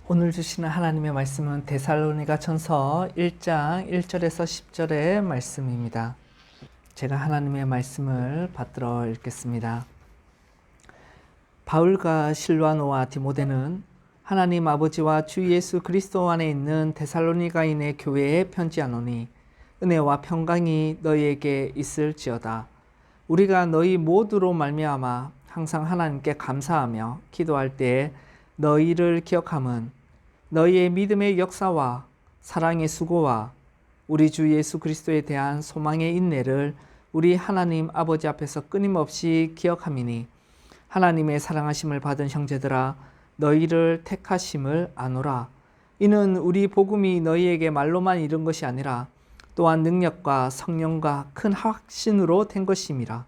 오늘 주시는 하나님의 말씀은 데살로니가 전서 1장 1절에서 10절의 말씀입니다. 제가 하나님의 말씀을 받들어 읽겠습니다. 바울과 실와노와 디모데는 하나님 아버지와 주 예수 그리스도 안에 있는 데살로니가인의 교회에 편지하노니 은혜와 평강이 너희에게 있을지어다. 우리가 너희 모두로 말미암아 항상 하나님께 감사하며 기도할 때에 너희를 기억함은 너희의 믿음의 역사와 사랑의 수고와 우리 주 예수 그리스도에 대한 소망의 인내를 우리 하나님 아버지 앞에서 끊임없이 기억함이니 하나님의 사랑하심을 받은 형제들아 너희를 택하심을 아노라. 이는 우리 복음이 너희에게 말로만 이른 것이 아니라 또한 능력과 성령과 큰 확신으로 된 것임이라.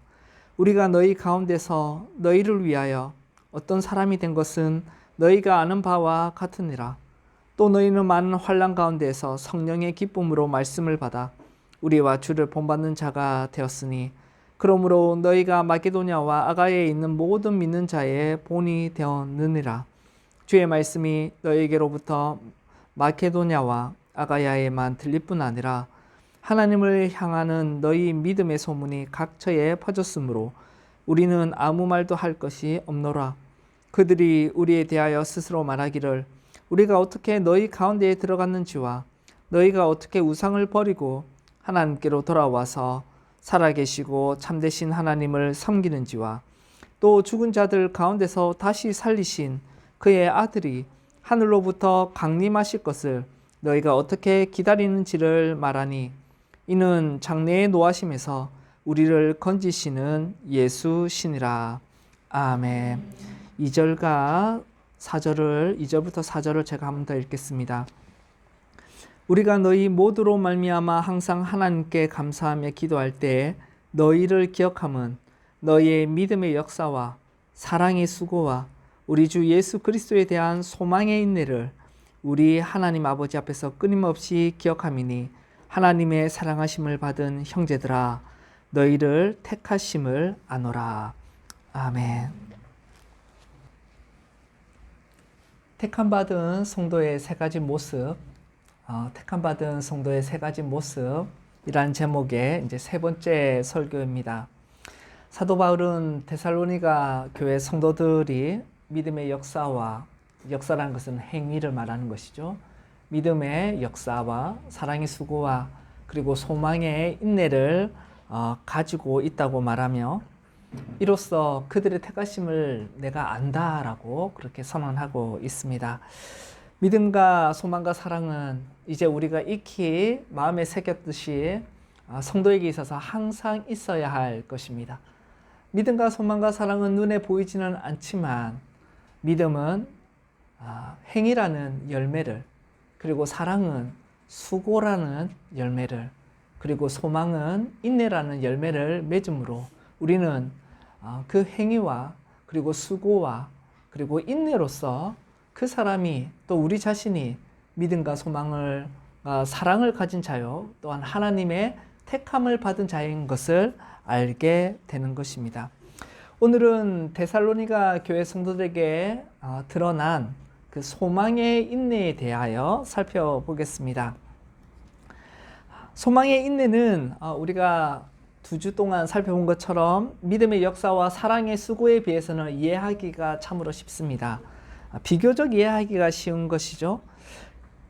우리가 너희 가운데서 너희를 위하여 어떤 사람이 된 것은 너희가 아는 바와 같으니라. 또 너희는 많은 환난 가운데에서 성령의 기쁨으로 말씀을 받아 우리와 주를 본받는 자가 되었으니 그러므로 너희가 마게도냐와 아가야에 있는 모든 믿는 자의 본이 되었느니라. 주의 말씀이 너희에게로부터 마게도냐와 아가야에만 들릴 뿐 아니라 하나님을 향하는 너희 믿음의 소문이 각처에 퍼졌으므로 우리는 아무 말도 할 것이 없노라. 그들이 우리에 대하여 스스로 말하기를 우리가 어떻게 너희 가운데에 들어갔는지와 너희가 어떻게 우상을 버리고 하나님께로 돌아와서 살아계시고 참되신 하나님을 섬기는지와 또 죽은 자들 가운데서 다시 살리신 그의 아들이 하늘로부터 강림하실 것을 너희가 어떻게 기다리는지를 말하니 이는 장래의 노하심에서 우리를 건지시는 예수시니라. 아멘. 2절부터 4절을 제가 한 번 더 읽겠습니다. 우리가 너희 모두로 말미암아 항상 하나님께 감사하며 기도할 때에 너희를 기억함은 너희의 믿음의 역사와 사랑의 수고와 우리 주 예수 그리스도에 대한 소망의 인내를 우리 하나님 아버지 앞에서 끊임없이 기억함이니 하나님의 사랑하심을 받은 형제들아 너희를 택하심을 아노라. 아멘. 택함받은 성도의 세 가지 모습, 택함받은 성도의 세 가지 모습이란 제목의 이제 세 번째 설교입니다. 사도 바울은 데살로니가 교회 성도들이 믿음의 역사라는 것은 행위를 말하는 것이죠. 믿음의 역사와 사랑의 수고와 그리고 소망의 인내를 가지고 있다고 말하며 이로써 그들의 택하심을 내가 안다라고 그렇게 선언하고 있습니다. 믿음과 소망과 사랑은 이제 우리가 익히 마음에 새겼듯이 성도에게 있어서 항상 있어야 할 것입니다. 믿음과 소망과 사랑은 눈에 보이지는 않지만 믿음은 행위라는 열매를, 그리고 사랑은 수고라는 열매를, 그리고 소망은 인내라는 열매를 맺음으로 우리는 그 행위와 그리고 수고와 그리고 인내로서 그 사람이 또 우리 자신이 믿음과 소망을 사랑을 가진 자요 또한 하나님의 택함을 받은 자인 것을 알게 되는 것입니다. 오늘은 데살로니가 교회 성도들에게 드러난 그 소망의 인내에 대하여 살펴보겠습니다. 소망의 인내는 우리가 2주 동안 살펴본 것처럼 믿음의 역사와 사랑의 수고에 비해서는 이해하기가 참으로 쉽습니다. 비교적 이해하기가 쉬운 것이죠.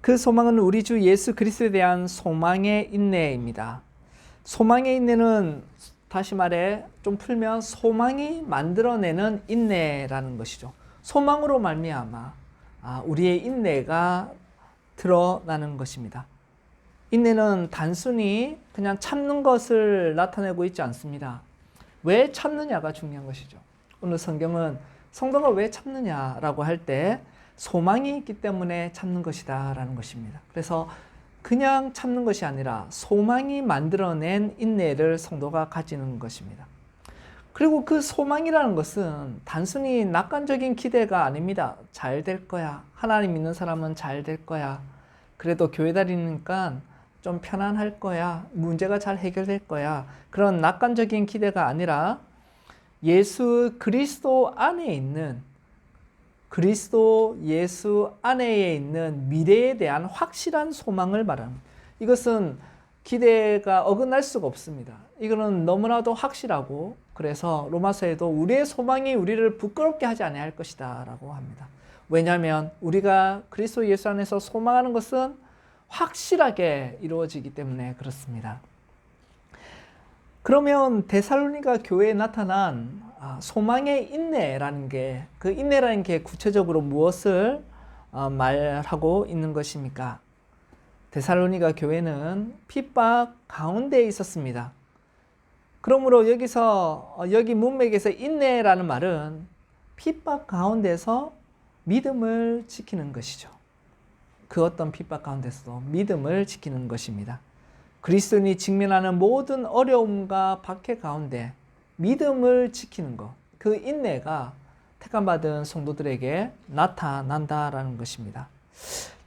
그 소망은 우리 주 예수 그리스도에 대한 소망의 인내입니다. 소망의 인내는 다시 말해 좀 풀면 소망이 만들어내는 인내라는 것이죠. 소망으로 말미암아 우리의 인내가 드러나는 것입니다. 인내는 단순히 그냥 참는 것을 나타내고 있지 않습니다. 왜 참느냐가 중요한 것이죠. 오늘 성경은 성도가 왜 참느냐라고 할 때 소망이 있기 때문에 참는 것이다 라는 것입니다. 그래서 그냥 참는 것이 아니라 소망이 만들어낸 인내를 성도가 가지는 것입니다. 그리고 그 소망이라는 것은 단순히 낙관적인 기대가 아닙니다. 잘 될 거야. 하나님 믿는 사람은 잘 될 거야. 그래도 교회 다니니까 좀 편안할 거야. 문제가 잘 해결될 거야. 그런 낙관적인 기대가 아니라 예수 그리스도 안에 있는 그리스도 예수 안에 있는 미래에 대한 확실한 소망을 말합니다. 이것은 기대가 어긋날 수가 없습니다. 이거는 너무나도 확실하고, 그래서 로마서에도 우리의 소망이 우리를 부끄럽게 하지 아니할 것이다 라고 합니다. 왜냐하면 우리가 그리스도 예수 안에서 소망하는 것은 확실하게 이루어지기 때문에 그렇습니다. 그러면 데살로니가 교회에 나타난 소망의 인내라는 게, 그 인내라는 게 구체적으로 무엇을 말하고 있는 것입니까? 데살로니가 교회는 핍박 가운데에 있었습니다. 그러므로 여기 문맥에서 인내라는 말은 핍박 가운데서 믿음을 지키는 것이죠. 그 어떤 핍박 가운데서도 믿음을 지키는 것입니다. 그리스도인이 직면하는 모든 어려움과 박해 가운데 믿음을 지키는 것, 그 인내가 택함받은 성도들에게 나타난다라는 것입니다.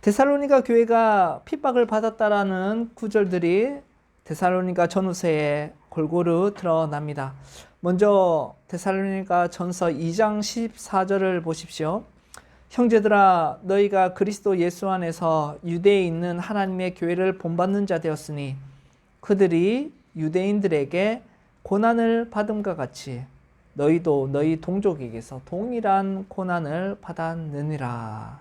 데살로니가 교회가 핍박을 받았다라는 구절들이 데살로니가 전후서에 골고루 드러납니다. 먼저 데살로니가 전서 2장 14절을 보십시오. 형제들아, 너희가 그리스도 예수 안에서 유대에 있는 하나님의 교회를 본받는 자 되었으니 그들이 유대인들에게 고난을 받음과 같이 너희도 너희 동족에게서 동일한 고난을 받았느니라.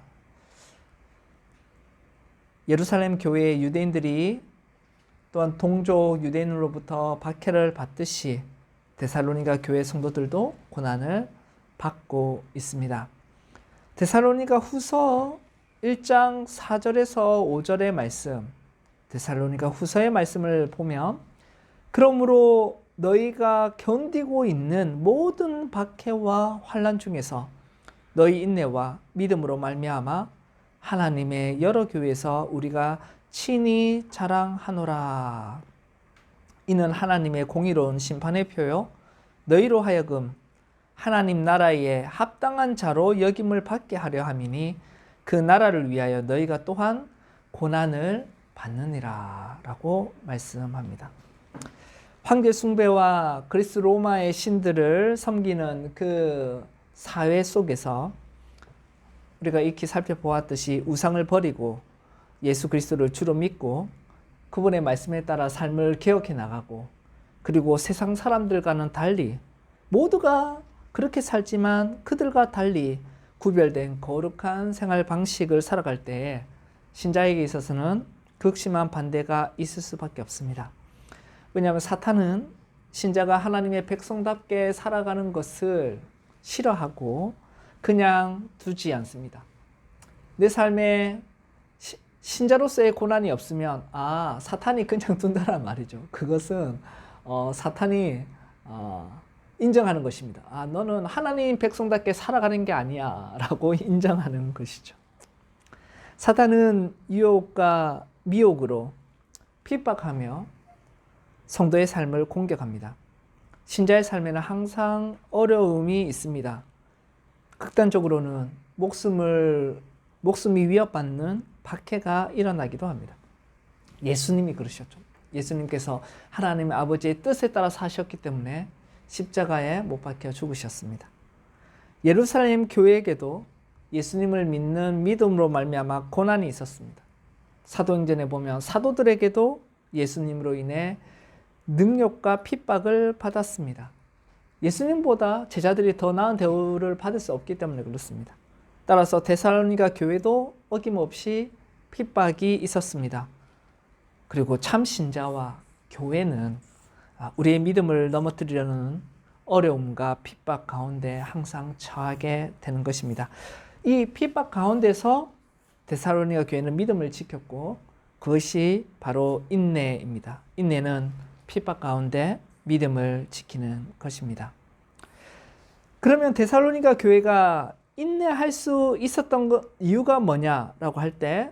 예루살렘 교회의 유대인들이 또한 동족 유대인으로부터 박해를 받듯이 데살로니가 교회 성도들도 고난을 받고 있습니다. 데살로니가 후서 1장 4절에서 5절의 말씀, 데살로니가 후서의 말씀을 보면, 그러므로 너희가 견디고 있는 모든 박해와 환난 중에서 너희 인내와 믿음으로 말미암아 하나님의 여러 교회에서 우리가 친히 자랑하노라. 이는 하나님의 공의로운 심판의 표요 너희로 하여금 하나님 나라에 합당한 자로 여김을 받게 하려 함이니 그 나라를 위하여 너희가 또한 고난을 받느니라 라고 말씀합니다. 황제 숭배와 그리스 로마의 신들을 섬기는 그 사회 속에서 우리가 익히 살펴보았듯이 우상을 버리고 예수 그리스도를 주로 믿고 그분의 말씀에 따라 삶을 개혁해 나가고, 그리고 세상 사람들과는 달리 모두가 그렇게 살지만 그들과 달리 구별된 거룩한 생활 방식을 살아갈 때에 신자에게 있어서는 극심한 반대가 있을 수밖에 없습니다. 왜냐하면 사탄은 신자가 하나님의 백성답게 살아가는 것을 싫어하고 그냥 두지 않습니다. 내 삶에 신자로서의 고난이 없으면 사탄이 그냥 둔다란 말이죠. 그것은 사탄이 인정하는 것입니다. 너는 하나님 백성답게 살아가는 게 아니야 라고 인정하는 것이죠. 사탄은 유혹과 미혹으로 핍박하며 성도의 삶을 공격합니다. 신자의 삶에는 항상 어려움이 있습니다. 극단적으로는 목숨이 위협받는 박해가 일어나기도 합니다. 예수님이 그러셨죠. 예수님께서 하나님 아버지의 뜻에 따라 사셨기 때문에 십자가에 못 박혀 죽으셨습니다. 예루살렘 교회에게도 예수님을 믿는 믿음으로 말미암아 고난이 있었습니다. 사도행전에 보면 사도들에게도 예수님으로 인해 능력과 핍박을 받았습니다. 예수님보다 제자들이 더 나은 대우를 받을 수 없기 때문에 그렇습니다. 따라서 데살로니가 교회도 어김없이 핍박이 있었습니다. 그리고 참 신자와 교회는 우리의 믿음을 넘어뜨리려는 어려움과 핍박 가운데 항상 처하게 되는 것입니다. 이 핍박 가운데서 데살로니가 교회는 믿음을 지켰고, 그것이 바로 인내입니다. 인내는 핍박 가운데 믿음을 지키는 것입니다. 그러면 데살로니가 교회가 인내할 수 있었던 이유가 뭐냐라고 할 때,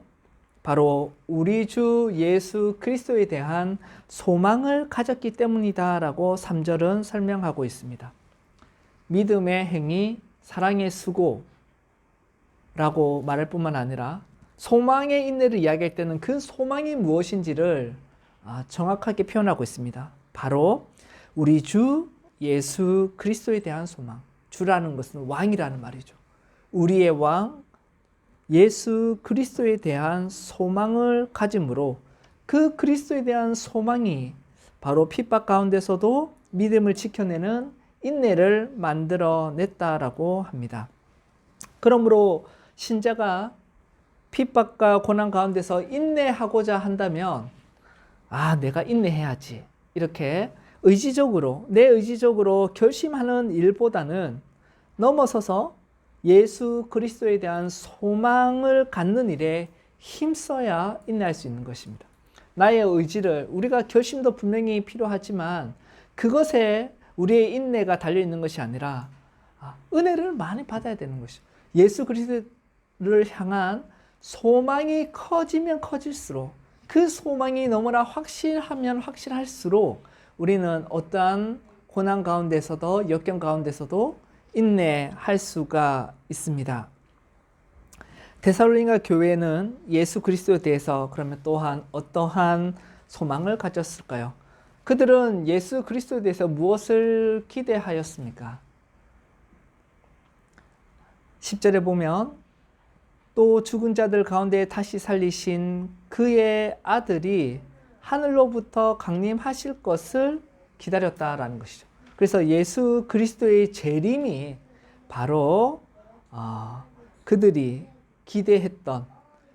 바로 우리 주 예수 그리스도에 대한 소망을 가졌기 때문이다라고 3절은 설명하고 있습니다. 믿음의 행위, 사랑의 수고라고 말할 뿐만 아니라 소망의 인내를 이야기할 때는 그 소망이 무엇인지를 정확하게 표현하고 있습니다. 바로 우리 주 예수 그리스도에 대한 소망. 주라는 것은 왕이라는 말이죠. 우리의 왕 예수 그리스도에 대한 소망을 가짐으로 그 그리스도에 대한 소망이 바로 핍박 가운데서도 믿음을 지켜내는 인내를 만들어냈다라고 합니다. 그러므로 신자가 핍박과 고난 가운데서 인내하고자 한다면 내가 인내해야지 이렇게 내 의지적으로 결심하는 일보다는 넘어서서 예수 그리스도에 대한 소망을 갖는 일에 힘써야 인내할 수 있는 것입니다. 나의 의지를 우리가 결심도 분명히 필요하지만 그것에 우리의 인내가 달려있는 것이 아니라 은혜를 많이 받아야 되는 것이죠. 예수 그리스도를 향한 소망이 커지면 커질수록 그 소망이 너무나 확실하면 확실할수록 우리는 어떠한 고난 가운데서도 역경 가운데서도 인내할 수가 있습니다. 데살로니가 교회는 예수 그리스도에 대해서 그러면 또한 어떠한 소망을 가졌을까요? 그들은 예수 그리스도에 대해서 무엇을 기대하였습니까? 10절에 보면 또 죽은 자들 가운데 다시 살리신 그의 아들이 하늘로부터 강림하실 것을 기다렸다라는 것이죠. 그래서 예수 그리스도의 재림이 바로 그들이 기대했던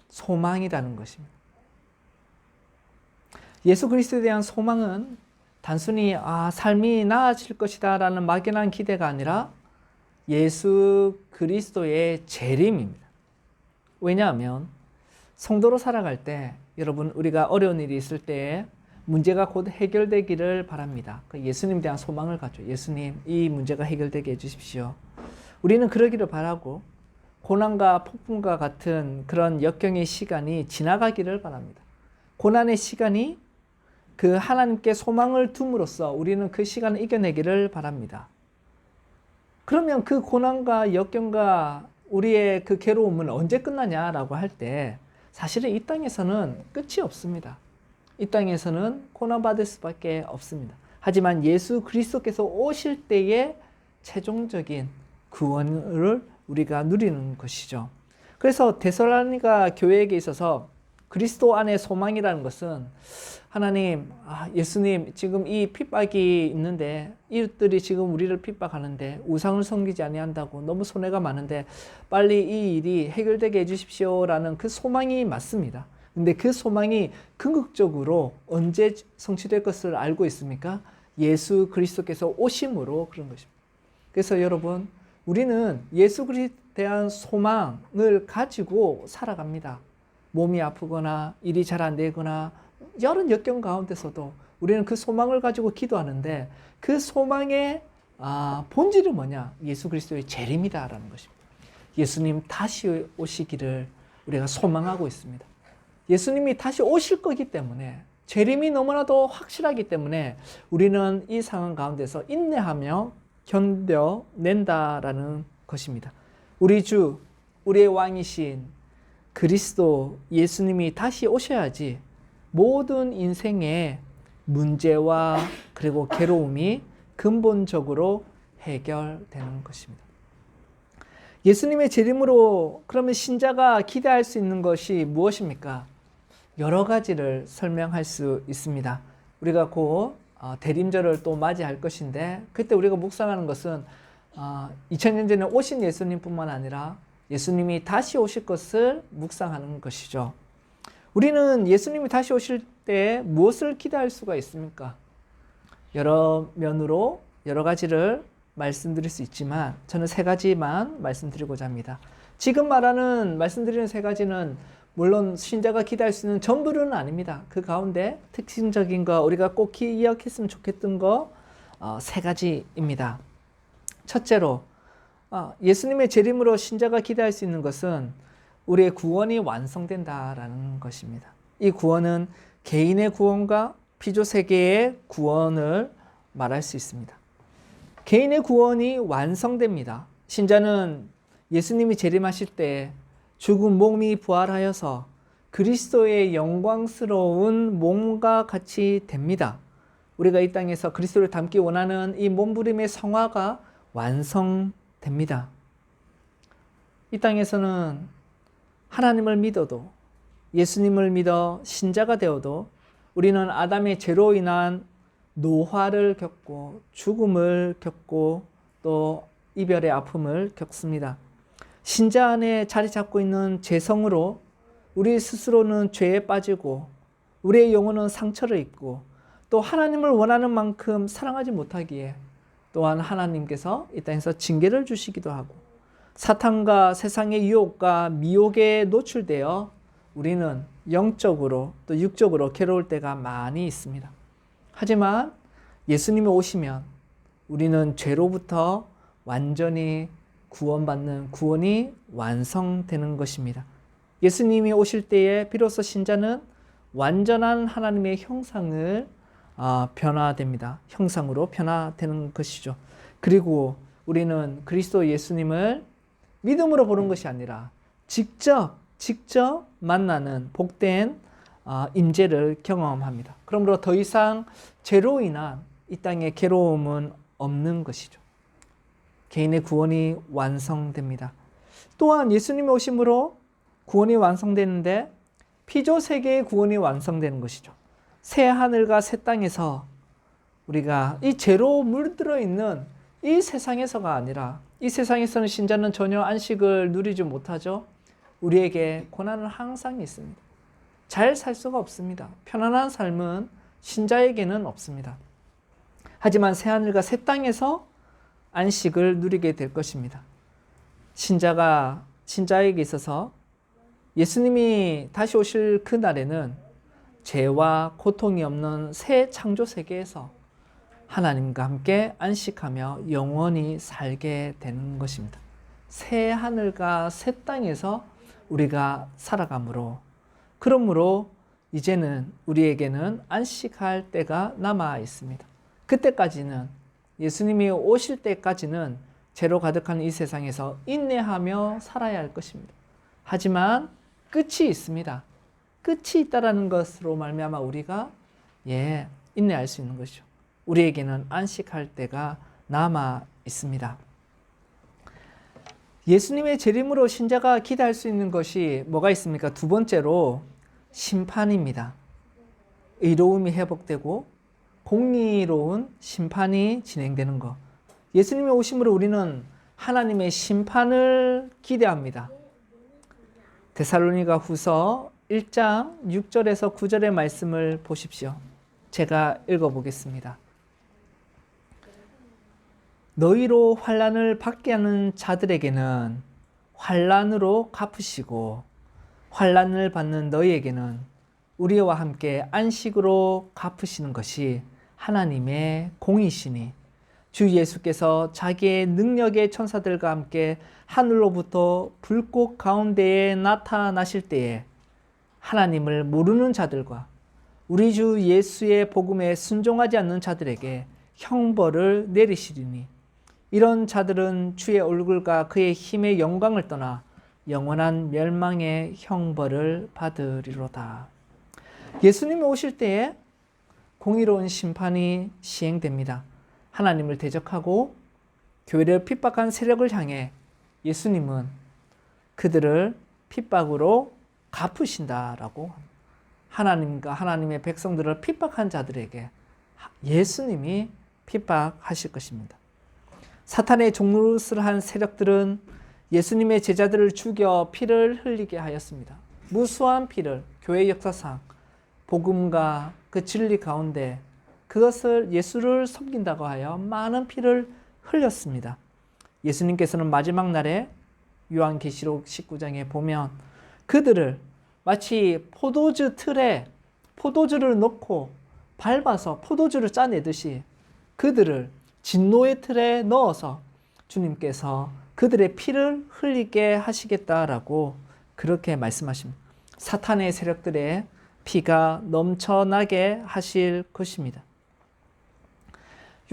소망이라는 것입니다. 예수 그리스도에 대한 소망은 단순히 삶이 나아질 것이다 라는 막연한 기대가 아니라 예수 그리스도의 재림입니다. 왜냐하면 성도로 살아갈 때 여러분 우리가 어려운 일이 있을 때 문제가 곧 해결되기를 바랍니다. 예수님에 대한 소망을 가져 예수님 이 문제가 해결되게 해주십시오. 우리는 그러기를 바라고 고난과 폭풍과 같은 그런 역경의 시간이 지나가기를 바랍니다. 고난의 시간이 그 하나님께 소망을 둠으로써 우리는 그 시간을 이겨내기를 바랍니다. 그러면 그 고난과 역경과 우리의 그 괴로움은 언제 끝나냐라고 할 때 사실은 이 땅에서는 끝이 없습니다. 이 땅에서는 고난받을 수밖에 없습니다. 하지만 예수 그리스도께서 오실 때의 최종적인 구원을 우리가 누리는 것이죠. 그래서 데살로니가 교회에게 있어서 그리스도 안에 소망이라는 것은 하나님, 예수님 지금 이 핍박이 있는데 이웃들이 지금 우리를 핍박하는데 우상을 섬기지 아니한다고 너무 손해가 많은데 빨리 이 일이 해결되게 해주십시오라는 그 소망이 맞습니다. 근데 그 소망이 궁극적으로 언제 성취될 것을 알고 있습니까? 예수 그리스도께서 오심으로 그런 것입니다. 그래서 여러분 우리는 예수 그리스도에 대한 소망을 가지고 살아갑니다. 몸이 아프거나 일이 잘 안 되거나 여러 역경 가운데서도 우리는 그 소망을 가지고 기도하는데 그 소망의 본질은 뭐냐? 예수 그리스도의 재림이다라는 것입니다. 예수님 다시 오시기를 우리가 소망하고 있습니다. 예수님이 다시 오실 거기 때문에 재림이 너무나도 확실하기 때문에 우리는 이 상황 가운데서 인내하며 견뎌낸다라는 것입니다. 우리 주, 우리의 왕이신 그리스도 예수님이 다시 오셔야지 모든 인생의 문제와 그리고 괴로움이 근본적으로 해결되는 것입니다. 예수님의 재림으로 그러면 신자가 기대할 수 있는 것이 무엇입니까? 여러 가지를 설명할 수 있습니다. 우리가 곧 대림절을 또 맞이할 것인데 그때 우리가 묵상하는 것은 2000년 전에 오신 예수님뿐만 아니라 예수님이 다시 오실 것을 묵상하는 것이죠. 우리는 예수님이 다시 오실 때 무엇을 기대할 수가 있습니까? 여러 면으로 여러 가지를 말씀드릴 수 있지만 저는 세 가지만 말씀드리고자 합니다. 지금 말씀드리는 세 가지는 물론 신자가 기대할 수 있는 전부는 아닙니다. 그 가운데 특징적인 거 우리가 꼭 기억했으면 좋겠던 거 세 가지입니다. 첫째로 예수님의 재림으로 신자가 기대할 수 있는 것은 우리의 구원이 완성된다라는 것입니다. 이 구원은 개인의 구원과 피조 세계의 구원을 말할 수 있습니다. 개인의 구원이 완성됩니다. 신자는 예수님이 재림하실 때 죽은 몸이 부활하여서 그리스도의 영광스러운 몸과 같이 됩니다. 우리가 이 땅에서 그리스도를 닮기 원하는 이 몸부림의 성화가 완성됩니다. 이 땅에서는 하나님을 믿어도, 예수님을 믿어 신자가 되어도 우리는 아담의 죄로 인한 노화를 겪고 죽음을 겪고 또 이별의 아픔을 겪습니다. 신자 안에 자리 잡고 있는 죄성으로 우리 스스로는 죄에 빠지고 우리의 영혼은 상처를 입고 또 하나님을 원하는 만큼 사랑하지 못하기에 또한 하나님께서 이 땅에서 징계를 주시기도 하고 사탄과 세상의 유혹과 미혹에 노출되어 우리는 영적으로 또 육적으로 괴로울 때가 많이 있습니다. 하지만 예수님이 오시면 우리는 죄로부터 완전히 구원받는 구원이 완성되는 것입니다. 예수님이 오실 때에 비로소 신자는 완전한 하나님의 형상을 변화됩니다. 형상으로 변화되는 것이죠. 그리고 우리는 그리스도 예수님을 믿음으로 보는 것이 아니라 직접 만나는 복된 임재를 경험합니다. 그러므로 더 이상 죄로 인한 이 땅의 괴로움은 없는 것이죠. 개인의 구원이 완성됩니다. 또한 예수님이 오심으로 구원이 완성되는데 피조 세계의 구원이 완성되는 것이죠. 새 하늘과 새 땅에서 우리가 이 죄로 물들어 있는 이 세상에서가 아니라 이 세상에서는 신자는 전혀 안식을 누리지 못하죠. 우리에게 고난은 항상 있습니다. 잘 살 수가 없습니다. 편안한 삶은 신자에게는 없습니다. 하지만 새 하늘과 새 땅에서 안식을 누리게 될 것입니다. 신자에게 있어서 예수님이 다시 오실 그 날에는 죄와 고통이 없는 새 창조 세계에서 하나님과 함께 안식하며 영원히 살게 되는 것입니다. 새 하늘과 새 땅에서 우리가 살아가므로 그러므로 이제는 우리에게는 안식할 때가 남아 있습니다. 그때까지는 예수님이 오실 때까지는 죄로 가득한 이 세상에서 인내하며 살아야 할 것입니다. 하지만 끝이 있습니다. 끝이 있다라는 것으로 말미암아 우리가 인내할 수 있는 것이죠. 우리에게는 안식할 때가 남아 있습니다. 예수님의 재림으로 신자가 기대할 수 있는 것이 뭐가 있습니까? 두 번째로 심판입니다. 의로움이 회복되고 공의로운 심판이 진행되는 것. 예수님의 오심으로 우리는 하나님의 심판을 기대합니다. 데살로니가 후서 1장 6절에서 9절의 말씀을 보십시오. 제가 읽어보겠습니다. 너희로 환난을 받게 하는 자들에게는 환난으로 갚으시고 환난을 받는 너희에게는 우리와 함께 안식으로 갚으시는 것이 하나님의 공이시니 주 예수께서 자기의 능력의 천사들과 함께 하늘로부터 불꽃 가운데에 나타나실 때에 하나님을 모르는 자들과 우리 주 예수의 복음에 순종하지 않는 자들에게 형벌을 내리시리니 이런 자들은 주의 얼굴과 그의 힘의 영광을 떠나 영원한 멸망의 형벌을 받으리로다. 예수님이 오실 때에 공의로운 심판이 시행됩니다. 하나님을 대적하고 교회를 핍박한 세력을 향해 예수님은 그들을 핍박으로 갚으신다라고 하나님과 하나님의 백성들을 핍박한 자들에게 예수님이 핍박하실 것입니다. 사탄의 종노릇을 한 세력들은 예수님의 제자들을 죽여 피를 흘리게 하였습니다. 무수한 피를 교회 역사상 복음과 그 진리 가운데 그것을 예수를 섬긴다고 하여 많은 피를 흘렸습니다. 예수님께서는 마지막 날에 요한계시록 19장에 보면 그들을 마치 포도주 틀에 포도주를 넣고 밟아서 포도주를 짜내듯이 그들을 진노의 틀에 넣어서 주님께서 그들의 피를 흘리게 하시겠다라고 그렇게 말씀하십니다. 사탄의 세력들의 피가 넘쳐나게 하실 것입니다.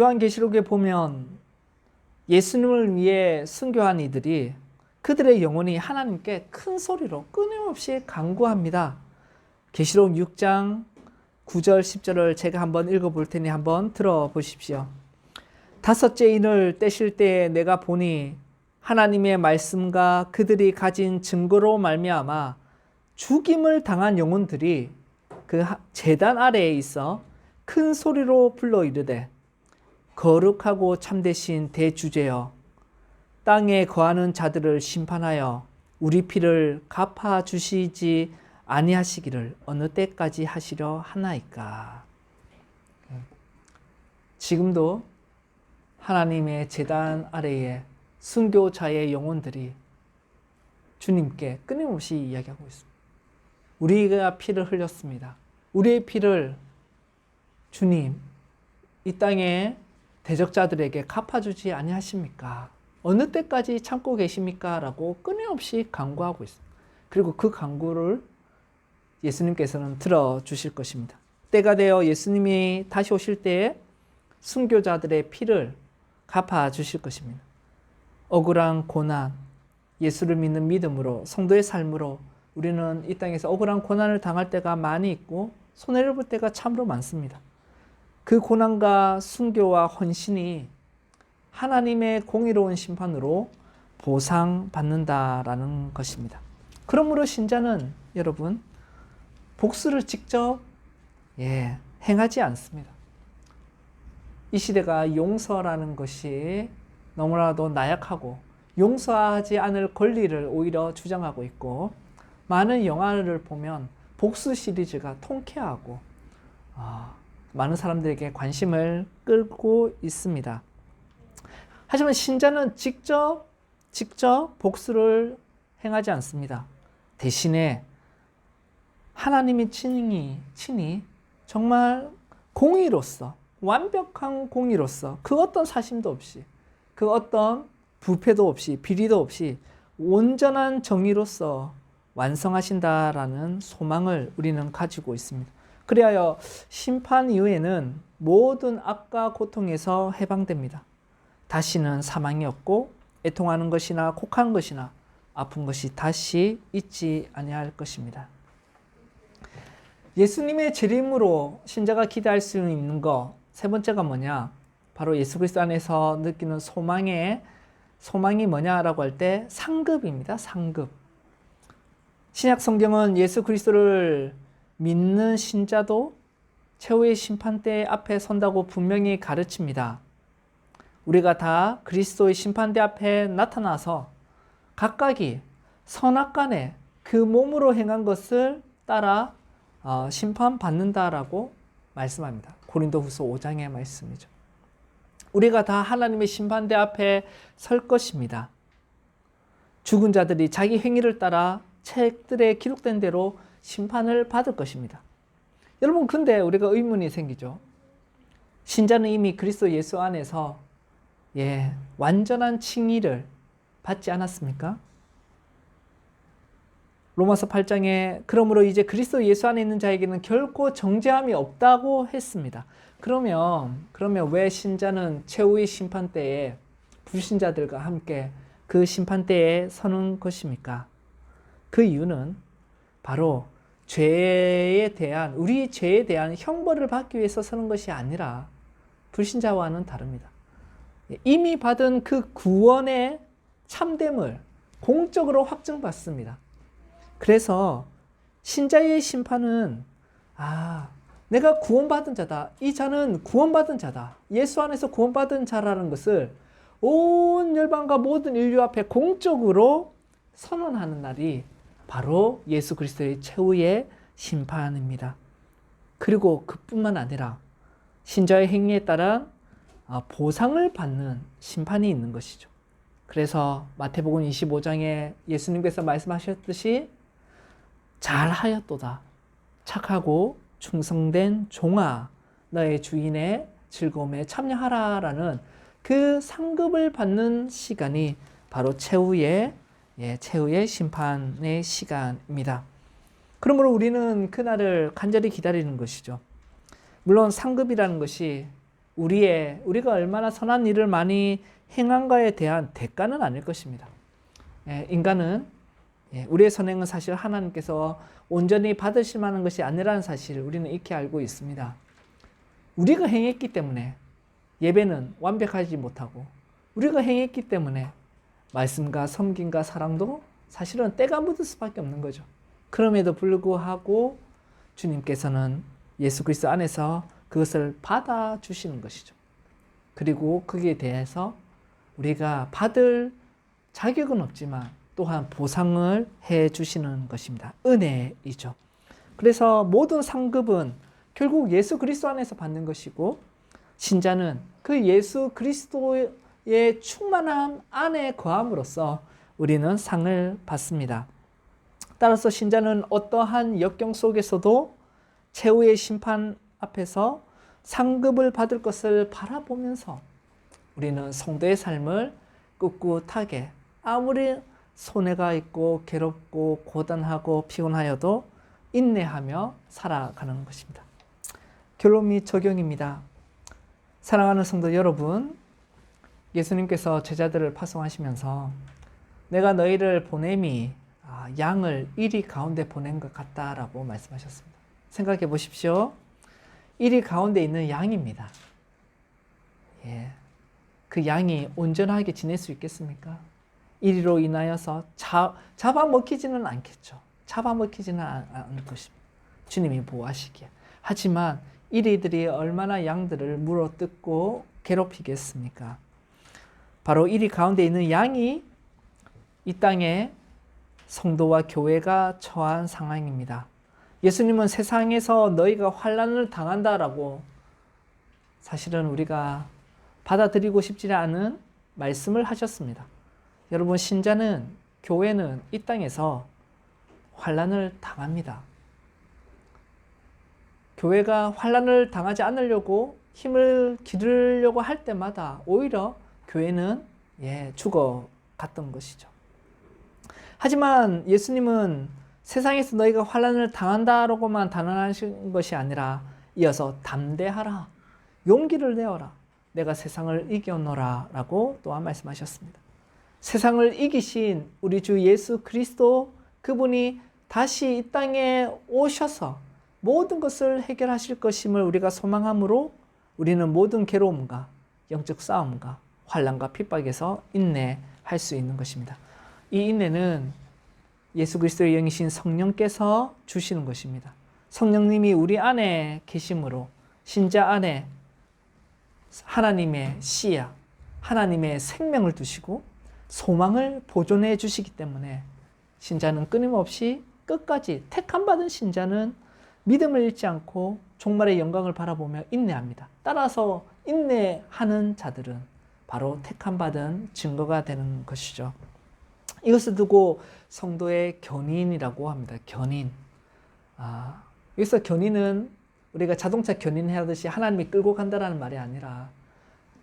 요한계시록에 보면 예수님을 위해 순교한 이들이 그들의 영혼이 하나님께 큰 소리로 끊임없이 간구합니다. 계시록 6장 9절 10절을 제가 한번 읽어볼 테니 한번 들어보십시오. 다섯째 인을 떼실 때에 내가 보니 하나님의 말씀과 그들이 가진 증거로 말미암아 죽임을 당한 영혼들이 그 제단 아래에 있어 큰 소리로 불러 이르되 거룩하고 참되신 대주제여 땅에 거하는 자들을 심판하여 우리 피를 갚아 주시지 아니하시기를 어느 때까지 하시려 하나이까. 지금도 하나님의 제단 아래에 순교자의 영혼들이 주님께 끊임없이 이야기하고 있습니다. 우리가 피를 흘렸습니다. 우리의 피를 주님 이 땅의 대적자들에게 갚아주지 아니하십니까? 어느 때까지 참고 계십니까? 라고 끊임없이 간구하고 있습니다. 그리고 그 간구를 예수님께서는 들어주실 것입니다. 때가 되어 예수님이 다시 오실 때에 순교자들의 피를 갚아주실 것입니다. 억울한 고난, 예수를 믿는 믿음으로 성도의 삶으로 우리는 이 땅에서 억울한 고난을 당할 때가 많이 있고 손해를 볼 때가 참으로 많습니다. 그 고난과 순교와 헌신이 하나님의 공의로운 심판으로 보상받는다라는 것입니다. 그러므로 신자는 여러분 복수를 직접 행하지 않습니다. 이 시대가 용서라는 것이 너무나도 나약하고 용서하지 않을 권리를 오히려 주장하고 있고 많은 영화를 보면 복수 시리즈가 통쾌하고 많은 사람들에게 관심을 끌고 있습니다. 하지만 신자는 직접 복수를 행하지 않습니다. 대신에 하나님이 친히 정말 공의로서 완벽한 공의로서 그 어떤 사심도 없이 그 어떤 부패도 없이 비리도 없이 온전한 정의로서 완성하신다라는 소망을 우리는 가지고 있습니다. 그리하여 심판 이후에는 모든 악과 고통에서 해방됩니다. 다시는 사망이 없고 애통하는 것이나 곡하는 것이나 아픈 것이 다시 있지 아니할 것입니다. 예수님의 재림으로 신자가 기대할 수 있는 것 세 번째가 뭐냐? 바로 예수 그리스도 안에서 느끼는 소망이 뭐냐라고 할 때 상급입니다. 상급. 신약 성경은 예수 그리스도를 믿는 신자도 최후의 심판대 앞에 선다고 분명히 가르칩니다. 우리가 다 그리스도의 심판대 앞에 나타나서 각각이 선악간에 그 몸으로 행한 것을 따라 심판받는다라고 말씀합니다. 고린도후서 5장의 말씀이죠. 우리가 다 하나님의 심판대 앞에 설 것입니다. 죽은 자들이 자기 행위를 따라 책들에 기록된 대로 심판을 받을 것입니다. 여러분, 근데 우리가 의문이 생기죠. 신자는 이미 그리스도 예수 안에서 완전한 칭의를 받지 않았습니까? 로마서 8장에 그러므로 이제 그리스도 예수 안에 있는 자에게는 결코 정죄함이 없다고 했습니다. 그러면 왜 신자는 최후의 심판대에 불신자들과 함께 그 심판대에 서는 것입니까? 그 이유는 바로 우리 죄에 대한 형벌을 받기 위해서 서는 것이 아니라 불신자와는 다릅니다. 이미 받은 그 구원의 참됨을 공적으로 확증받습니다. 그래서 신자의 심판은 내가 구원받은 자다. 이 자는 구원받은 자다. 예수 안에서 구원받은 자라는 것을 온 열방과 모든 인류 앞에 공적으로 선언하는 날이 바로 예수 그리스도의 최후의 심판입니다. 그리고 그뿐만 아니라 신자의 행위에 따라 보상을 받는 심판이 있는 것이죠. 그래서 마태복음 25장에 예수님께서 말씀하셨듯이 잘하였도다. 착하고 충성된 종아, 너의 주인의 즐거움에 참여하라라는 그 상급을 받는 시간이 바로 최후의 심판의 시간입니다. 그러므로 우리는 그날을 간절히 기다리는 것이죠. 물론 상급이라는 것이 우리가 얼마나 선한 일을 많이 행한가에 대한 대가는 아닐 것입니다. 인간은 우리의 선행은 사실 하나님께서 온전히 받으실 만한 것이 아니라는 사실을 우리는 익히 알고 있습니다. 우리가 행했기 때문에 예배는 완벽하지 못하고 우리가 행했기 때문에 말씀과 섬김과 사랑도 사실은 때가 묻을 수밖에 없는 거죠. 그럼에도 불구하고 주님께서는 예수 그리스도 안에서 그것을 받아주시는 것이죠. 그리고 거기에 대해서 우리가 받을 자격은 없지만 또한 보상을 해주시는 것입니다. 은혜이죠. 그래서 모든 상급은 결국 예수 그리스도 안에서 받는 것이고, 신자는 그 예수 그리스도의 충만함 안에 거함으로써 우리는 상을 받습니다. 따라서 신자는 어떠한 역경 속에서도 최후의 심판 앞에서 상급을 받을 것을 바라보면서 우리는 성도의 삶을 꿋꿋하게, 아무리 손해가 있고 괴롭고 고단하고 피곤하여도 인내하며 살아가는 것입니다. 결론 및 적용입니다. 사랑하는 성도 여러분, 예수님께서 제자들을 파송하시면서 내가 너희를 보냄이 양을 이리 가운데 보낸 것 같다라고 말씀하셨습니다. 생각해 보십시오. 이리 가운데 있는 양입니다. 예. 그 양이 온전하게 지낼 수 있겠습니까? 이리로 인하여서 잡아먹히지는 않겠죠. 잡아먹히지는 않을 것입니다. 주님이 보호하시기에. 하지만 이리들이 얼마나 양들을 물어뜯고 괴롭히겠습니까? 바로 이리 가운데 있는 양이 이 땅에 성도와 교회가 처한 상황입니다. 예수님은 세상에서 너희가 환난을 당한다라고 사실은 우리가 받아들이고 싶지 않은 말씀을 하셨습니다. 여러분, 신자는, 교회는 이 땅에서 환난을 당합니다. 교회가 환난을 당하지 않으려고 힘을 기르려고 할 때마다 오히려 교회는 죽어갔던 것이죠. 하지만 예수님은 세상에서 너희가 환난을 당한다라고만 단언하신 것이 아니라 이어서 담대하라, 용기를 내어라, 내가 세상을 이겨노라 라고 또한 말씀하셨습니다. 세상을 이기신 우리 주 예수 그리스도, 그분이 다시 이 땅에 오셔서 모든 것을 해결하실 것임을 우리가 소망함으로 우리는 모든 괴로움과 영적 싸움과 환난과 핍박에서 인내할 수 있는 것입니다. 이 인내는 예수 그리스도의 영이신 성령께서 주시는 것입니다. 성령님이 우리 안에 계심으로 신자 안에 하나님의 씨앗, 하나님의 생명을 두시고 소망을 보존해 주시기 때문에 신자는 끊임없이 끝까지, 택함받은 신자는 믿음을 잃지 않고 종말의 영광을 바라보며 인내합니다. 따라서 인내하는 자들은 바로 택함받은 증거가 되는 것이죠. 이것을 두고 성도의 견인이라고 합니다. 견인. 여기서 견인은 우리가 자동차 견인하듯이 하나님이 끌고 간다는 말이 아니라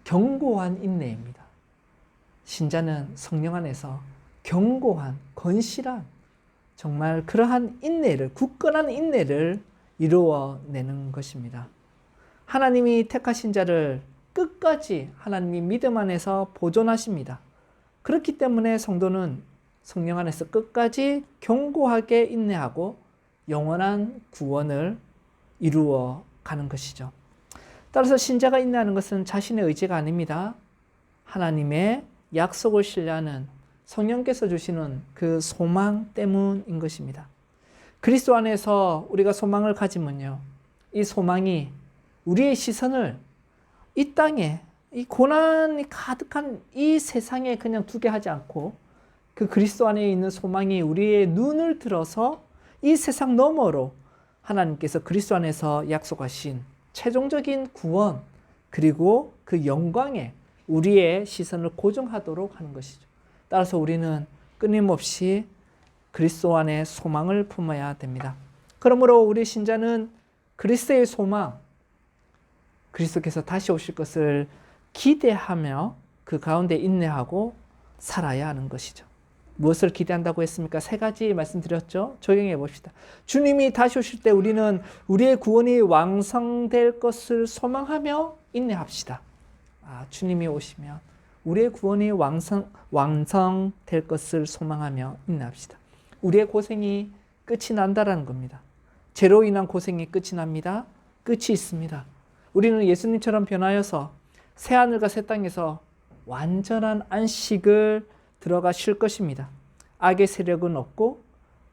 견고한 인내입니다. 신자는 성령 안에서 견고한, 건실한, 정말 그러한 인내를, 굳건한 인내를 이루어내는 것입니다. 하나님이 택하신 자를 끝까지 하나님이 믿음 안에서 보존하십니다. 그렇기 때문에 성도는 성령 안에서 끝까지 견고하게 인내하고 영원한 구원을 이루어 가는 것이죠. 따라서 신자가 인내하는 것은 자신의 의지가 아닙니다. 하나님의 약속을 신뢰하는 성령께서 주시는 그 소망 때문인 것입니다. 그리스도 안에서 우리가 소망을 가지면요, 이 소망이 우리의 시선을 이 땅에, 이 고난이 가득한 이 세상에 그냥 두게 하지 않고 그 그리스도 안에 있는 소망이 우리의 눈을 들어서 이 세상 너머로 하나님께서 그리스도 안에서 약속하신 최종적인 구원, 그리고 그 영광에 우리의 시선을 고정하도록 하는 것이죠. 따라서 우리는 끊임없이 그리스도 안에 소망을 품어야 됩니다. 그러므로 우리 신자는 그리스도의 소망, 그리스도께서 다시 오실 것을 기대하며 그 가운데 인내하고 살아야 하는 것이죠. 무엇을 기대한다고 했습니까? 3가지 말씀드렸죠. 적용해 봅시다. 주님이 다시 오실 때 우리는 우리의 구원이 완성될 것을 소망하며 인내합시다. 주님이 오시면 우리의 구원이 완성될 것을 소망하며 인내합시다. 우리의 고생이 끝이 난다라는 겁니다. 죄로 인한 고생이 끝이 납니다. 끝이 있습니다. 우리는 예수님처럼 변하여서 새하늘과 새 땅에서 완전한 안식을 들어가 쉴 것입니다. 악의 세력은 없고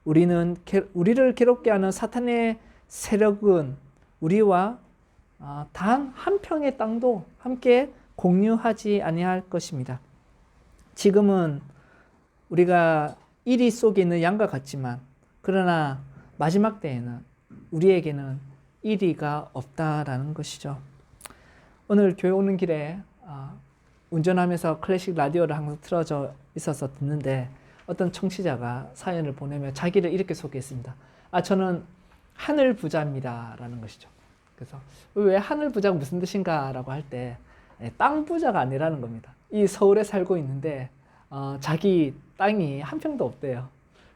우리를 괴롭게 하는 사탄의 세력은 우리와 단 한 평의 땅도 함께 공유하지 아니할 것입니다. 지금은 우리가 이리 속에 있는 양과 같지만 그러나 마지막 때에는 우리에게는 이리가 없다라는 것이죠. 오늘 교회 오는 길에 운전하면서 클래식 라디오를 항상 틀어져 있어서 듣는데 어떤 청취자가 사연을 보내며 자기를 이렇게 소개했습니다. 저는 하늘 부자입니다 라는 것이죠. 그래서 왜 하늘 부자가 무슨 뜻인가 라고 할 때 땅 부자가 아니라는 겁니다. 이 서울에 살고 있는데 자기 땅이 한 평도 없대요.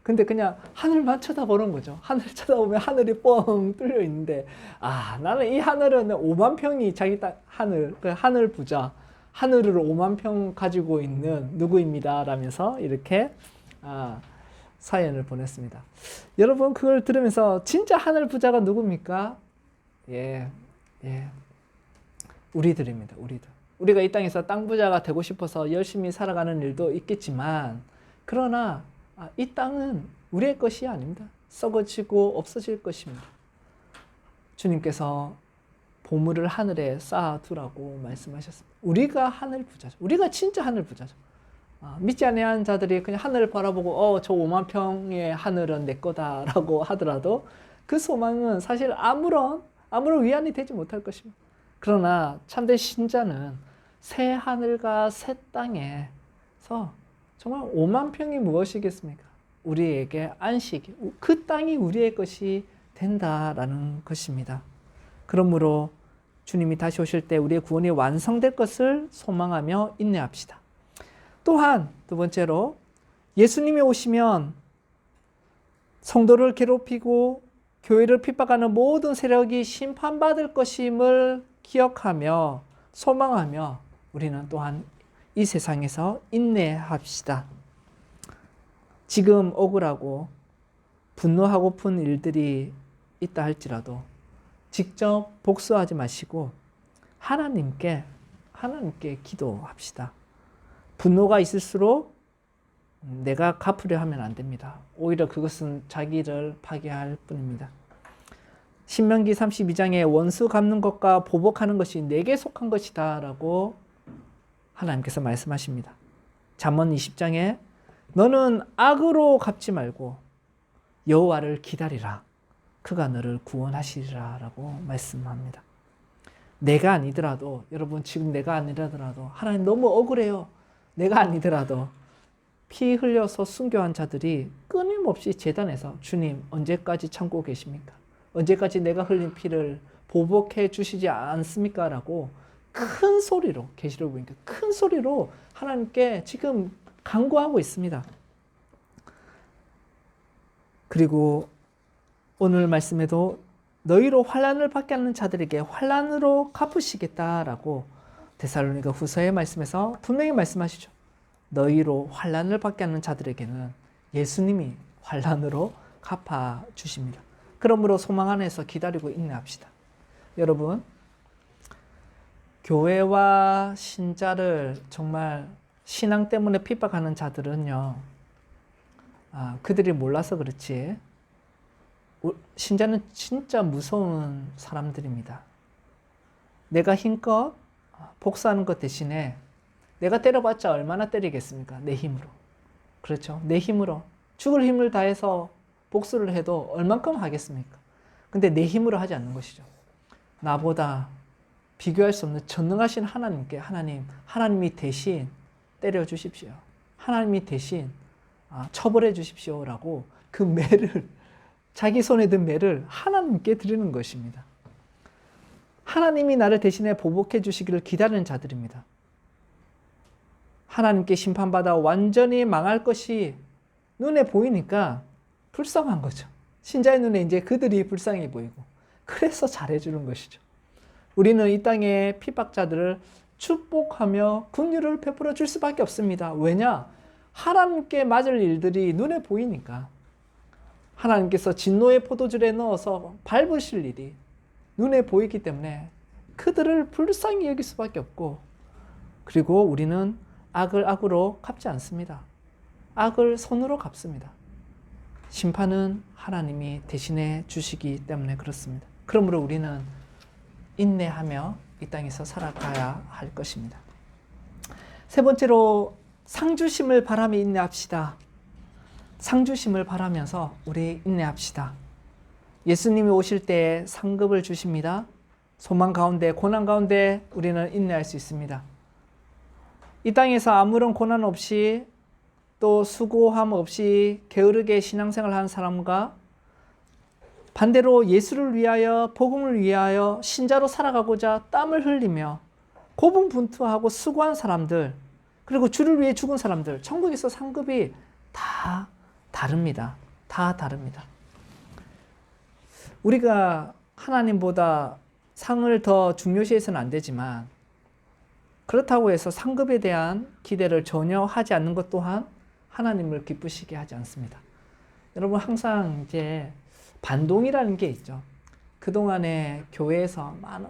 근데 그냥 하늘만 쳐다보는 거죠. 하늘 쳐다보면 하늘이 뻥 뚫려 있는데 나는 이 하늘은 5만 평이 자기 땅 하늘 부자, 하늘을 5만 평 가지고 있는 누구입니다 라면서 이렇게 사연을 보냈습니다. 여러분 그걸 들으면서 진짜 하늘 부자가 누굽니까? 우리들입니다. 우리가 이 땅에서 땅 부자가 되고 싶어서 열심히 살아가는 일도 있겠지만 그러나 이 땅은 우리의 것이 아닙니다. 썩어지고 없어질 것입니다. 주님께서 보물을 하늘에 쌓아두라고 말씀하셨습니다. 우리가 하늘 부자죠. 우리가 진짜 하늘 부자죠. 믿지 아니하는 자들이 그냥 하늘을 바라보고 저 5만 평의 하늘은 내 거다라고 하더라도 그 소망은 사실 아무런 위안이 되지 못할 것입니다. 그러나 참된 신자는 새 하늘과 새 땅에서 정말 5만 평이 무엇이겠습니까? 우리에게 안식이, 그 땅이 우리의 것이 된다라는 것입니다. 그러므로 주님이 다시 오실 때 우리의 구원이 완성될 것을 소망하며 인내합시다. 또한 두 번째로 예수님이 오시면 성도를 괴롭히고 교회를 핍박하는 모든 세력이 심판받을 것임을 기억하며 소망하며 우리는 또한 이 세상에서 인내합시다. 지금 억울하고 분노하고픈 일들이 있다 할지라도 직접 복수하지 마시고 하나님께 기도합시다. 분노가 있을수록 내가 갚으려 하면 안 됩니다. 오히려 그것은 자기를 파괴할 뿐입니다. 신명기 32장에 원수 갚는 것과 보복하는 것이 내게 속한 것이다 라고 하나님께서 말씀하십니다. 잠언 20장에 너는 악으로 갚지 말고 여호와를 기다리라. 그가 너를 구원하시리라 라고 말씀합니다. 내가 아니더라도 여러분 지금 내가 아니더라도 하나님 너무 억울해요. 내가 아니더라도 피 흘려서 순교한 자들이 끊임없이 제단에서 주님 언제까지 참고 계십니까? 언제까지 내가 흘린 피를 보복해 주시지 않습니까? 라고 큰 소리로 계시록 보니까 큰 소리로 하나님께 지금 간구하고 있습니다. 그리고 오늘 말씀에도 너희로 환난을 받게 하는 자들에게 환난으로 갚으시겠다라고 데살로니가 후서의 말씀에서 분명히 말씀하시죠. 너희로 환난을 받게 하는 자들에게는 예수님이 환난으로 갚아 주십니다. 그러므로 소망 안에서 기다리고 인내합시다. 여러분, 교회와 신자를 정말 신앙 때문에 핍박하는 자들은요, 그들이 몰라서 그렇지 신자는 진짜 무서운 사람들입니다. 내가 힘껏 복수하는 것 대신에 내가 때려봤자 얼마나 때리겠습니까? 내 힘으로. 그렇죠? 내 힘으로. 죽을 힘을 다해서 복수를 해도 얼만큼 하겠습니까? 근데 내 힘으로 하지 않는 것이죠. 나보다 비교할 수 없는 전능하신 하나님께 하나님이 대신 때려주십시오. 하나님이 대신 처벌해 주십시오라고 그 매를 자기 손에 든 매를 하나님께 드리는 것입니다. 하나님이 나를 대신해 보복해 주시기를 기다리는 자들입니다. 하나님께 심판받아 완전히 망할 것이 눈에 보이니까 불쌍한 거죠. 신자의 눈에 이제 그들이 불쌍해 보이고 그래서 잘해주는 것이죠. 우리는 이 땅의 핍박자들을 축복하며 긍휼을 베풀어 줄 수밖에 없습니다. 왜냐? 하나님께 맞을 일들이 눈에 보이니까. 하나님께서 진노의 포도줄에 넣어서 밟으실 일이 눈에 보이기 때문에 그들을 불쌍히 여길 수밖에 없고, 그리고 우리는 악을 악으로 갚지 않습니다. 악을 손으로 갚습니다. 심판은 하나님이 대신해 주시기 때문에 그렇습니다. 그러므로 우리는 인내하며 이 땅에서 살아가야 할 것입니다. 세 번째로 상주심을 바라며 인내합시다. 상주심을 바라면서 우리 인내합시다. 예수님이 오실 때 상급을 주십니다. 소망 가운데, 고난 가운데 우리는 인내할 수 있습니다. 이 땅에서 아무런 고난 없이 또 수고함 없이 게으르게 신앙생활을 하는 사람과 반대로 예수를 위하여, 복음을 위하여 신자로 살아가고자 땀을 흘리며 고분분투하고 수고한 사람들, 그리고 주를 위해 죽은 사람들, 천국에서 상급이 다 다릅니다. 다 다릅니다. 우리가 하나님보다 상을 더 중요시해서는 안 되지만, 그렇다고 해서 상급에 대한 기대를 전혀 하지 않는 것 또한 하나님을 기쁘시게 하지 않습니다. 여러분, 항상 이제 반동이라는 게 있죠. 그동안에 교회에서 많은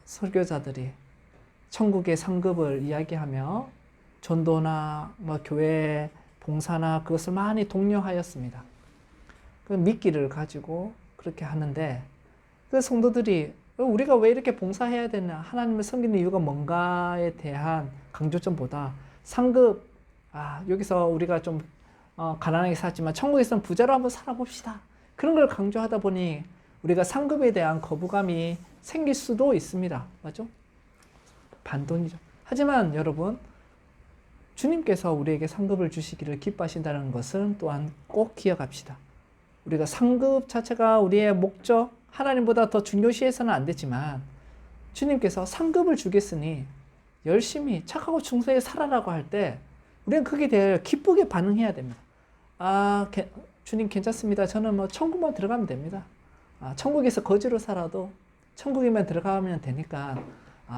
설교자들이 천국의 상급을 이야기하며 전도나 교회 봉사나 그것을 많이 독려하였습니다. 그 미끼를 가지고 그렇게 하는데, 그 성도들이 우리가 왜 이렇게 봉사해야 되나, 하나님을 섬기는 이유가 뭔가에 대한 강조점보다 상급, 여기서 우리가 좀 가난하게 살았지만 천국에서는 부자로 한번 살아봅시다, 그런 걸 강조하다 보니 우리가 상급에 대한 거부감이 생길 수도 있습니다. 맞죠? 반동이죠. 하지만 여러분, 주님께서 우리에게 상급을 주시기를 기뻐하신다는 것은 또한 꼭 기억합시다. 우리가 상급 자체가 우리의 목적, 하나님보다 더 중요시해서는 안 되지만 주님께서 상급을 주겠으니 열심히 착하고 충성히 살아라고 할 때 우리는 거기에 대해 기쁘게 반응해야 됩니다. 주님 괜찮습니다. 저는 천국만 들어가면 됩니다. 천국에서 거지로 살아도 천국에만 들어가면 되니까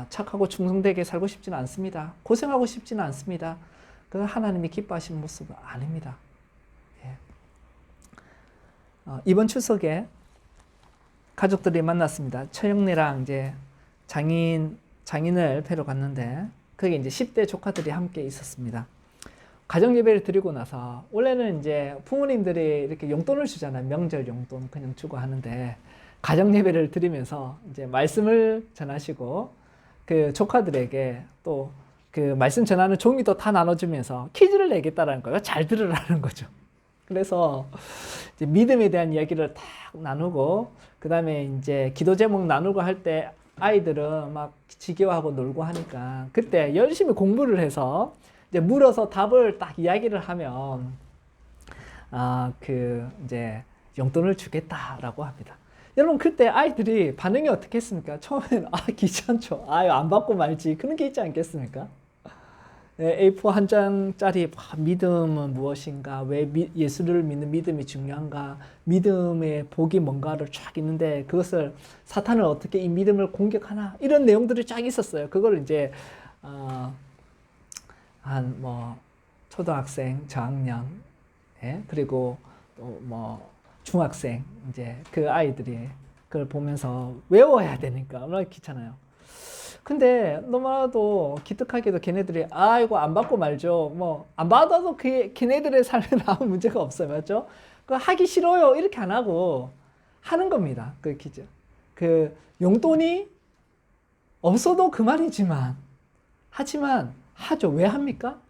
착하고 충성되게 살고 싶지는 않습니다. 고생하고 싶지는 않습니다. 그건 하나님이 기뻐하시는 모습은 아닙니다. 예. 이번 추석에 가족들이 만났습니다. 처형네랑 이제 장인을 뵈러 갔는데, 거기 이제 10대 조카들이 함께 있었습니다. 가정 예배를 드리고 나서, 원래는 이제 부모님들이 이렇게 용돈을 주잖아요. 명절 용돈 그냥 주고 하는데, 가정 예배를 드리면서 이제 말씀을 전하시고, 그 조카들에게 또 그 말씀 전하는 종이도 다 나눠주면서 퀴즈를 내겠다라는 거예요. 잘 들으라는 거죠. 그래서 이제 믿음에 대한 이야기를 딱 나누고, 그 다음에 이제 기도 제목 나누고 할 때 아이들은 막 지겨워하고 놀고 하니까 그때 열심히 공부를 해서 이제 물어서 답을 딱 이야기를 하면 이제 용돈을 주겠다라고 합니다. 여러분, 그때 아이들이 반응이 어떻게 했습니까? 처음에는 귀찮죠. 안 받고 말지, 그런 게 있지 않겠습니까? A4 한 장짜리 믿음은 무엇인가, 왜 예수를 믿는 믿음이 중요한가, 믿음의 복이 뭔가를 쫙 있는데 그것을 사탄은 어떻게 이 믿음을 공격하나, 이런 내용들이 쫙 있었어요. 그걸 이제 초등학생 저학년, 그리고 또 중학생, 이제 그 아이들이 그걸 보면서 외워야 되니까 얼마나 귀찮아요. 근데 너무나도 기특하게도 걔네들이 이거 안 받고 말죠. 안 받아도 걔네들의 삶에 아무 문제가 없어요. 맞죠? 하기 싫어요, 이렇게 안 하고 하는 겁니다. 그 용돈이 없어도 그만이지만, 하지만 하죠. 왜 합니까?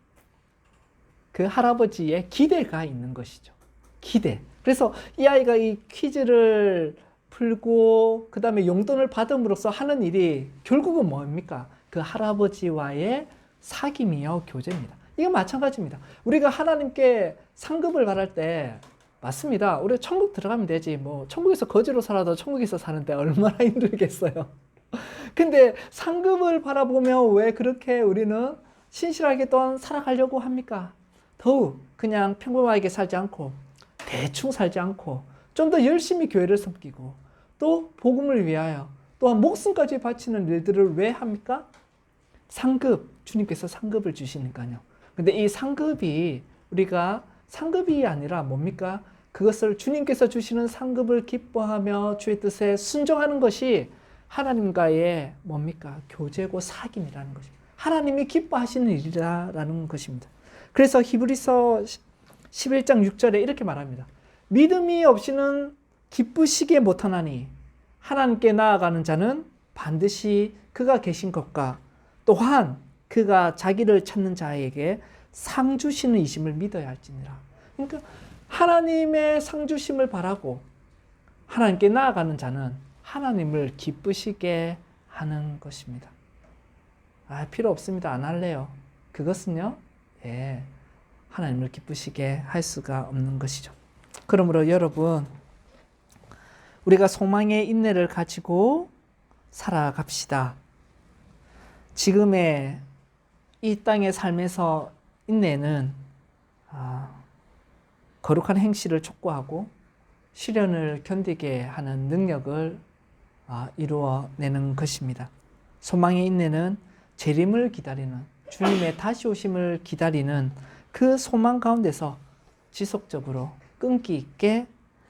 그 할아버지의 기대가 있는 것이죠. 기대. 그래서 이 아이가 이 퀴즈를 풀고 그 다음에 용돈을 받음으로써 하는 일이 결국은 뭡니까? 그 할아버지와의 사귐이요, 교제입니다. 이거 마찬가지입니다. 우리가 하나님께 상급을 바랄 때, 맞습니다. 우리가 천국 들어가면 되지. 천국에서 거지로 살아도 천국에서 사는데 얼마나 힘들겠어요. 근데 상급을 바라보며 왜 그렇게 우리는 신실하게 또한 살아가려고 합니까? 더욱 그냥 평범하게 살지 않고, 대충 살지 않고, 좀 더 열심히 교회를 섬기고, 또 복음을 위하여 또한 목숨까지 바치는 일들을 왜 합니까? 상급, 주님께서 상급을 주시니까요. 근데 이 상급이, 우리가 상급이 아니라 뭡니까? 그것을 주님께서 주시는 상급을 기뻐하며 주의 뜻에 순종하는 것이 하나님과의 뭡니까? 교제고 사귐이라는 것입니다. 하나님이 기뻐하시는 일이라는 것입니다. 그래서 히브리서 11장 6절에 이렇게 말합니다. 믿음이 없이는 기쁘시게 못하나니 하나님께 나아가는 자는 반드시 그가 계신 것과 또한 그가 자기를 찾는 자에게 상 주시는 이심을 믿어야 할지니라. 그러니까 하나님의 상 주심을 바라고 하나님께 나아가는 자는 하나님을 기쁘시게 하는 것입니다. 필요 없습니다. 안 할래요. 그것은요, 하나님을 기쁘시게 할 수가 없는 것이죠. 그러므로 여러분, 우리가 소망의 인내를 가지고 살아갑시다. 지금의 이 땅의 삶에서 인내는 거룩한 행실을 촉구하고 시련을 견디게 하는 능력을 이루어내는 것입니다. 소망의 인내는 재림을 기다리는, 주님의 다시 오심을 기다리는 그 소망 가운데서 지속적으로 끈기 있게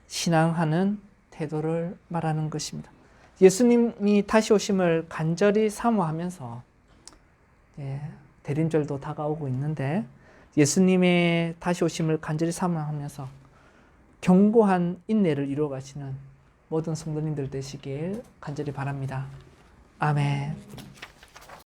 신앙하는 태도를 말하는 것입니다. 예수님이 다시 오심을 간절히 사모하면서 대림절도 다가오고 있는데 예수님의 다시 오심을 간절히 사모하면서 견고한 인내를 이루어 가시는 모든 성도님들 되시길 간절히 바랍니다. 아멘.